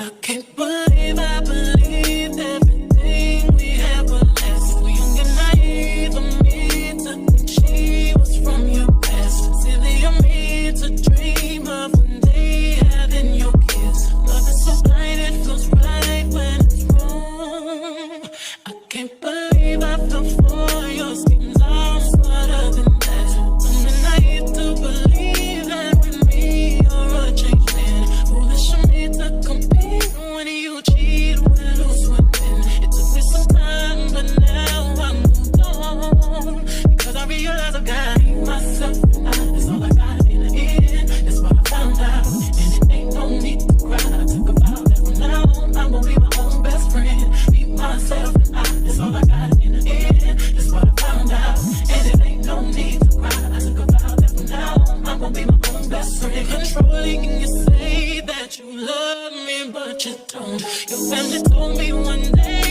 I can't believe I believed everything we had was last. We young and naive of me to think she was from your past. Silly of me to dream of one day having your kiss. Love is so blind, it feels right when it's wrong. I can't believe I fell for your schemes. I'm smarter than that. I'm naive to believe that with me you're a changed man. Foolish of me to compete when you cheat, we lose women. It took me some time, but now I'm moved on. Because I realize I got myself and that's all I got in the end. That's what I found out, and it ain't no need to cry. I took a vow that from now on I'm gonna be my own best friend. Be myself and that's all I got in the end. That's what I found out, and it ain't no need to cry. I took a vow that from now on I'm gonna be my own best friend. Controlling, you say that you love me, but you don't. Your family told me one day